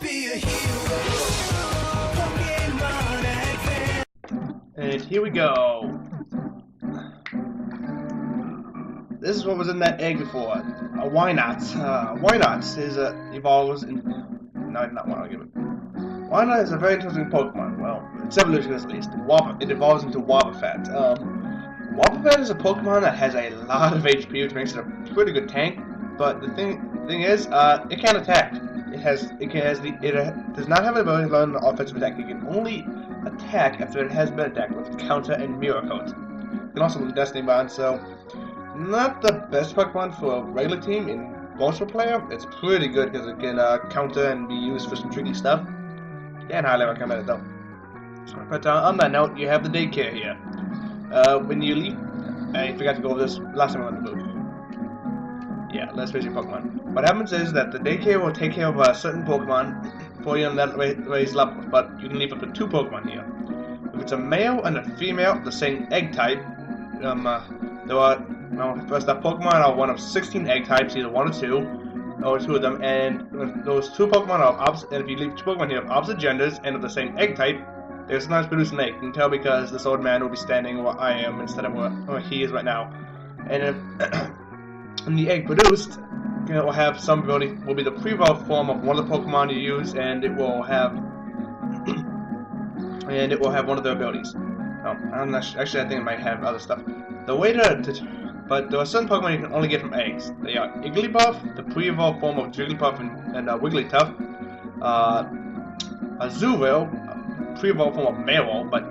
be a hero. Pokemon Advance. And here we go. This is what was in that egg before. Why not? Why not is evolves in. No, not one. I'll give it. Why not is a very interesting Pokemon. Well, its evolution is at least. It evolves into Wobbuffet. Wobbuffet is a Pokemon that has a lot of HP, which makes it a pretty good tank. But the thing is, it can't attack. It does not have an ability to learn the offensive attack. It can only attack after it has been attacked with Counter and Mirror Coat. It can also use Destiny Bond, so not the best Pokemon for a regular team in Monster player. It's pretty good because it can counter and be used for some tricky stuff. Can't highly recommend it though. But on that note, you have the daycare here. When you leave, I forgot to go over this last time I went to the booth. Yeah, let's face your Pokemon. What happens is that the daycare will take care of a certain Pokemon for you on that raised level, but you can leave up to 2 Pokemon here. If it's a male and a female of the same egg type, first up, Pokemon are one of 16 egg types, either 1 or 2, or 2 of them, and those 2 Pokemon are opposite, and if you leave 2 Pokemon here of opposite genders and of the same egg type, they will sometimes produce an egg. You can tell because this old man will be standing where I am instead of where he is right now. And if and the egg produced, it will have some ability, will be the pre-evolved form of one of the Pokemon you use, and it will have one of their abilities. Oh, I'm not sure. Actually, I think it might have other stuff. The way but there are certain Pokemon you can only get from eggs. They are Igglybuff, the pre-evolved form of Jigglypuff and Wigglytuff, Azurill, pre-evolved form of Marill, but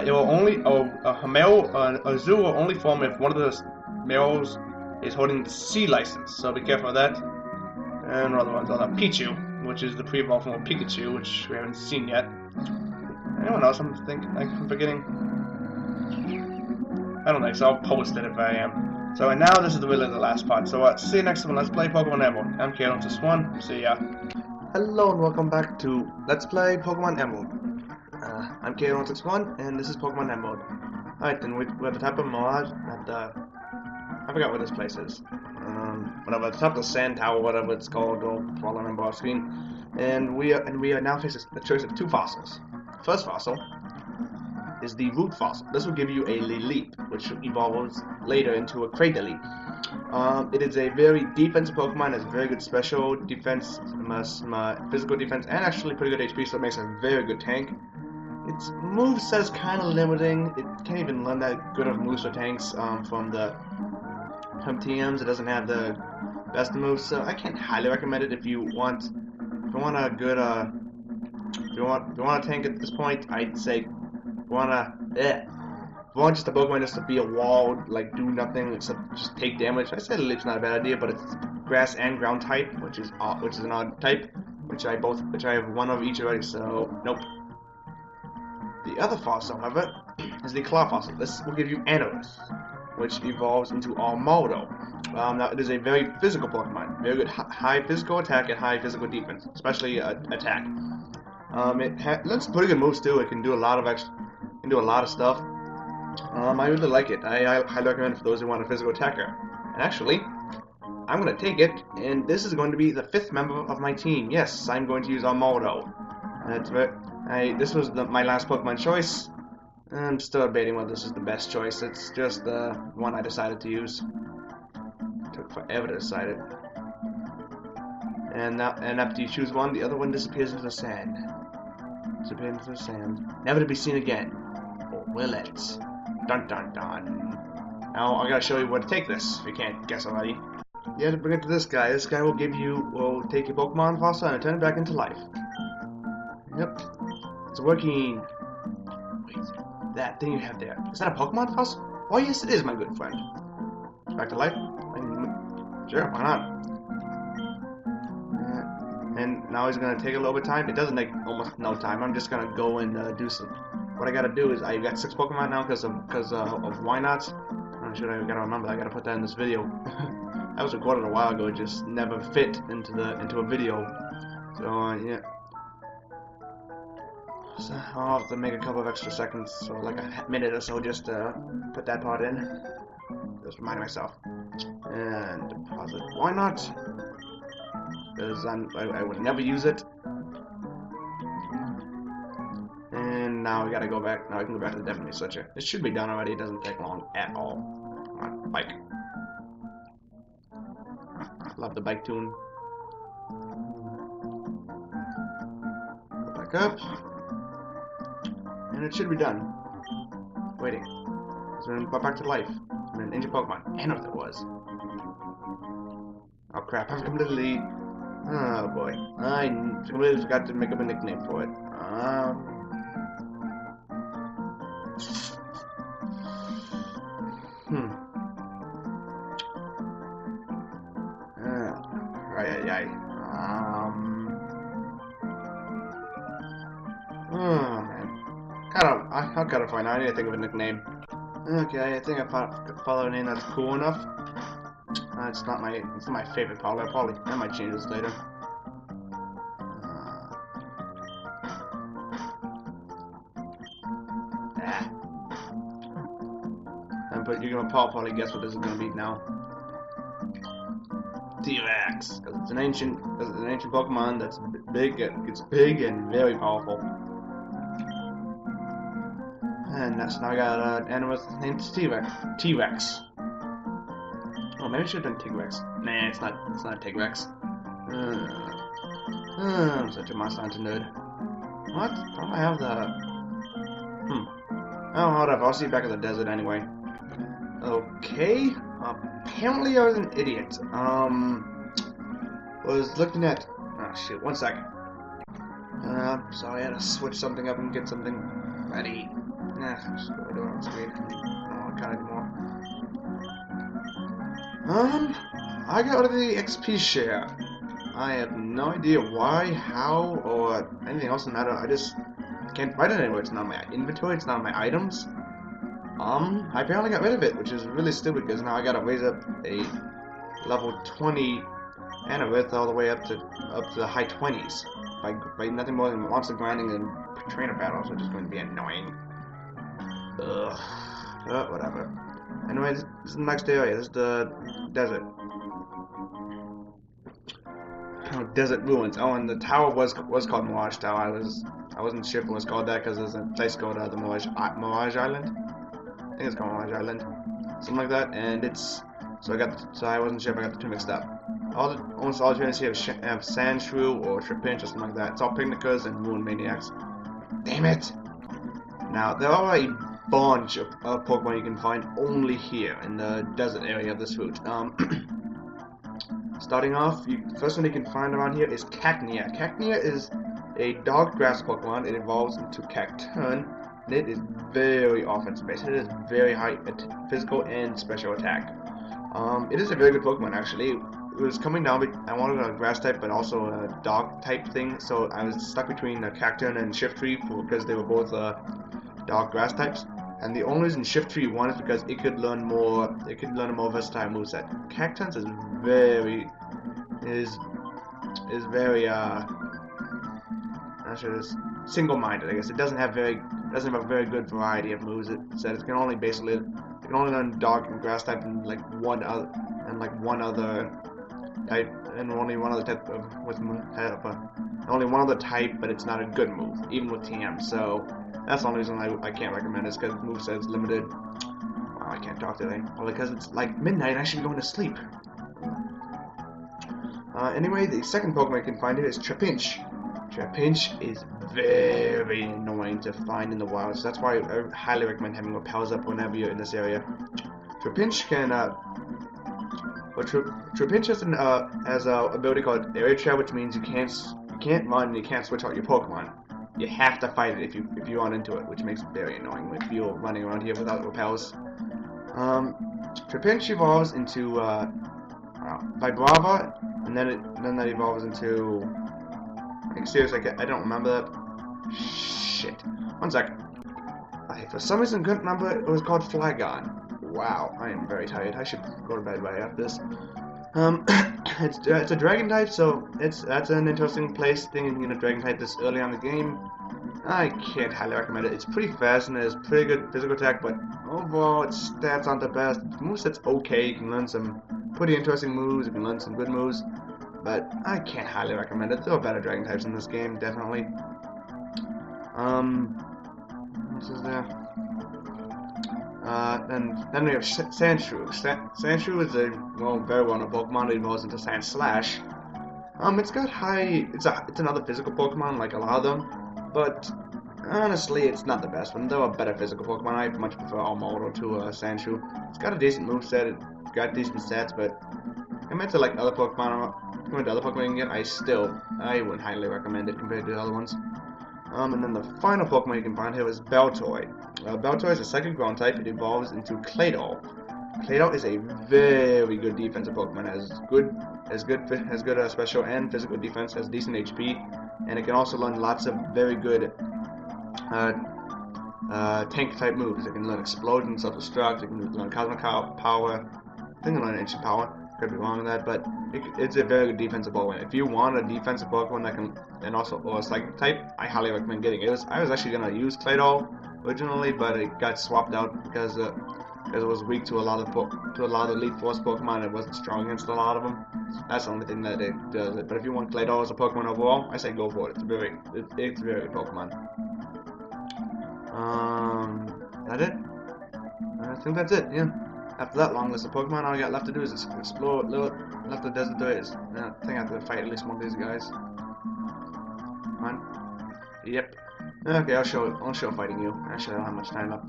it will only Azurill will only form if one of the males is holding the C license. So be careful of that. And other ones are Pichu, which is the pre-evolved form of Pikachu, which we haven't seen yet. Anyone else I'm forgetting? I don't think so. I'll post it if I am. So and now this is really the last part. So see you next time. Let's play Pokemon Emerald. I'm KLX1. See ya. Hello and welcome back to Let's Play Pokemon Emerald. I'm KLX1 and this is Pokemon Emerald. Alright, then we're at the top of Mirage at I forgot what this place is. Whatever, at the top of the Sand Tower, whatever it's called. Go follow remember off screen. And we are now facing a choice of 2 fossils. First fossil is the Root Fossil. This will give you a Lileep, which evolves later into a Cradily. It is a very defensive Pokemon, has very good special defense, physical defense, and actually pretty good HP, so it makes a very good tank. Its moveset is kind of limiting. It can't even learn that good of moves for tanks from TMs. It doesn't have the best moves, so I can't highly recommend it if you want a good if you want a tank at this point. I'd say if you want just a Pokemon just to be a wall, like do nothing except just take damage. I said Leaf's not a bad idea, but it's grass and ground type, which is an odd type, which I have 1 of each already, so nope. The other fossil, however, is the Claw Fossil. This will give you Anorus, which evolves into Armaldo. Now it is a very physical Pokemon, very good high physical attack and high physical defense, especially attack. It has pretty good moves too. It can do a lot of stuff. I really like it. I highly recommend it for those who want a physical attacker. And actually, I'm going to take it, and this is going to be the 5th member of my team. Yes, I'm going to use Armaldo. This was my last Pokemon choice. I'm still debating whether this is the best choice. It's just the one I decided to use. It took forever to decide it. And after you choose one, the other one disappears into the sand. Never to be seen again. Or will it? Dun dun dun. Now I gotta show you where to take this, if you can't guess already. You have to bring it to this guy. This guy will take your Pokemon fossil and turn it back into life. Yep. It's working. Wait, that thing you have there. Is that a Pokemon fossil? Oh yes it is, my good friend. Back to life? Sure, why not? And now he's gonna take a little bit of time. It doesn't take almost no time. I'm just gonna go and do some. What I gotta do is I got 6 Pokemon now because of why not? I gotta remember. I gotta put that in this video. That was recorded a while ago. It just never fit into a video. So yeah. So I'll have to make a couple of extra seconds, so like a minute or so, just to put that part in. Just remind myself. And deposit. Why not? Because I would never use it. now we gotta go back. Now we can go back to the definitely switcher. It should be done already. It doesn't take long at all. Come on, bike. Love the bike tune. Go back up. And it should be done. Waiting. So then go back to life. And then injured Pokemon. I know what that was. Oh crap, I've completely... Oh boy. I completely forgot to make up a nickname for it. Oh man. I gotta find out. I need to think of a nickname. Okay, I think I found a name that's cool enough. It's not my favorite color. I might change this later. But you're gonna probably guess what this is gonna be now. T-Rex, because it's an ancient Pokemon that's big. It's big and very powerful. And that's now I got an animal named T-Rex. T-Rex. Oh, maybe I should have done Tigrex. Nah, it's not a Tigrex. I'm such a Monster Hunter nerd. What? Don't I have the... Oh, hold up. I'll see you back in the desert anyway. Okay. Apparently I was an idiot. Was looking at... Oh, shoot. 1 second. Sorry, I had to switch something up and get something ready. Just go do it on screen. I don't want to cut anymore. I got rid of the XP share. I have no idea why, how, or anything else in that. I just can't find it anywhere. It's not in my inventory, it's not in my items. I apparently got rid of it, which is really stupid because now I gotta raise up a level 20 Anorith all the way up to the high 20s by nothing more than monster grinding and trainer battles, which is going to be annoying. Ugh. Whatever. Anyway, this is the next area. This is the desert. Oh, desert ruins. Oh, and the tower was called MIrage Tower. I wasn't sure if it was called that because there's a place called the Mirage Island. I think it's called Mirage Island, something like that. And it's so I wasn't sure if I got the two mixed up. Almost all the trainers here have Sandshrew or Trapinch or something like that. It's all Picnickers and Ruin Maniacs. Damn it! Now there are a bunch of Pokemon you can find only here in the desert area of this route. Starting off, first one you can find around here is Cacnea. Cacnea is a dog grass Pokemon. It evolves into Cacturn, and it is very offensive-based. It is very high physical and special attack. It is a very good Pokemon, actually. It was coming down, but I wanted a grass type, but also a dog type thing, so I was stuck between Cacturn and Shiftry because they were both dog grass types. And the only reason Shiftry won is because it could learn more. It could learn a more versatile moveset. Cacturn is very single-minded. I guess it doesn't have a very good variety of moves. It said it can only learn dog and grass type and one other type, and only one other type only one other type, but it's not a good move, even with TM. So that's the only reason I can't recommend it, is because the moveset is limited. Wow, I can't talk today. Well, because it's like midnight and I should be going to sleep. Anyway, the second Pokemon you can find here is Trapinch. Trapinch is very annoying to find in the wild, so that's why I highly recommend having repels up whenever you're in this area. Trapinch can, Trapinch has an ability called Area Trail, which means you can't run and you can't switch out your Pokemon. You have to fight it if you run into it, which makes it very annoying if you're running around here without repels. Trapinch evolves into Vibrava, and then that evolves into. Seriously, I don't remember that. Shit. 1 second. For some reason, I couldn't remember it was called Flagon. Wow, I am very tired. I should go to bed right after this. It's a dragon type, so that's an interesting thing in a dragon type this early on in the game. I can't highly recommend it. It's pretty fast and it has pretty good physical attack, but overall its stats aren't the best. Its moveset's okay. You can learn some pretty interesting moves. You can learn some good moves, but I can't highly recommend it. There are better dragon types in this game, definitely. This is there. And then we have Sandshrew. Sandshrew is a very well-known Pokemon. It evolves into Sandslash. It's got high. It's another physical Pokemon like a lot of them, but honestly, it's not the best one. There are better physical Pokemon. I much prefer Almodo to Sandshrew. It's got a decent moveset. It's got decent stats, but compared to like other Pokemon, you can get, I wouldn't highly recommend it compared to the other ones. And then the final Pokemon you can find here is Baltoy. Baltoy is a second ground type. It evolves into Claydol. Claydol is a very good defensive Pokemon. Has good special and physical defense. Has decent HP, and it can also learn lots of very good tank type moves. It can learn Explosion, Self-Destruct. It can learn Cosmic Power. I think it can learn Ancient Power. Could be wrong with that, but it's a very good defensive Pokemon. If you want a defensive Pokemon that can, and also or a Psychic type, I highly recommend getting it. I was actually gonna use Claydol originally, but it got swapped out because it was weak to a lot of Elite Force Pokemon. It wasn't strong against a lot of them. That's the only thing that it does. But if you want Claydol as a Pokemon overall, I say go for it. It's a very good Pokemon. That it? I think that's it. Yeah. After that long list of Pokemon, all I got left to do is explore left the desert areas. I think I have to fight at least one of these guys. Come on. Yep. Okay, I'll show fighting you. Actually, I don't have much time left.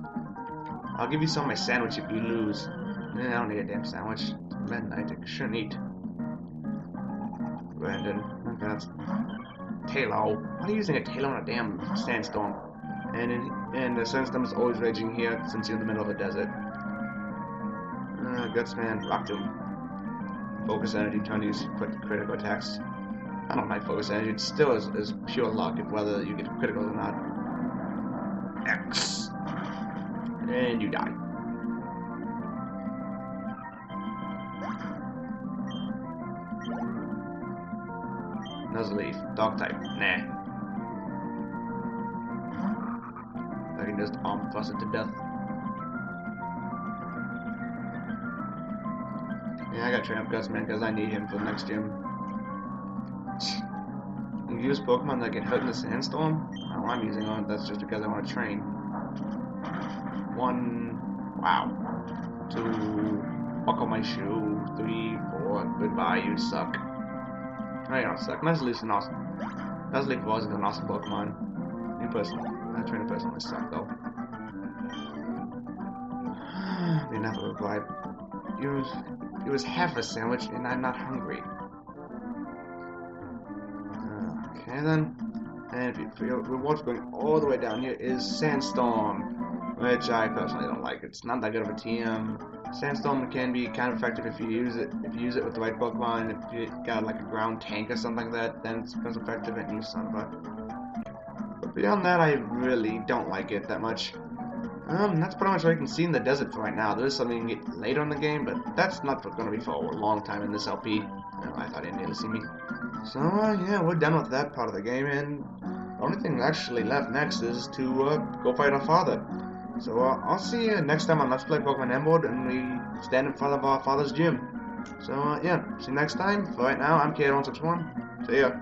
I'll give you some of my sandwich if you lose. I don't need a damn sandwich. It's midnight. I shouldn't eat. Brandon. Okay, that's Taillow. Why are you using a Taillow in a damn sandstorm? And the sandstorm is always raging here since you're in the middle of a desert. Gutsman, Rock Tomb. Focus Energy, turn these critical attacks. I don't like Focus Energy, it still is pure luck of whether you get critical or not. X. And you die. Nuzleaf, Dog type, nah. I can just arm thrust it to death. Yeah, I gotta train up Gutsman because I need him for the next gym. You use Pokemon that get hurt in the sandstorm? Oh, I'm using one. That's just because I want to train. 1, wow. 2, buckle my shoe. 3, 4, goodbye, you suck. No, you don't suck. Nuzleaf's an awesome. Nuzleaf wasn't an awesome Pokemon. In person. I train a person myself though. Enough of a vibe. It was half a sandwich, and I'm not hungry. Okay then. And for your rewards going all the way down here is Sandstorm, which I personally don't like. It's not that good of a TM. Sandstorm can be kind of effective if you use it with the right Pokemon. If you got like a ground tank or something like that, then it's effective and you son of a. But beyond that, I really don't like it that much. That's pretty much what you can see in the desert for right now. There is something you can get later in the game, but that's not going to be for a long time in this LP. I thought you didn't need to see me. So, yeah, we're done with that part of the game, and the only thing actually left next is to go fight our father. So, I'll see you next time on Let's Play Pokemon Emerald, and we stand in front of our father's gym. So, yeah, see you next time. For right now, I'm K161. See ya.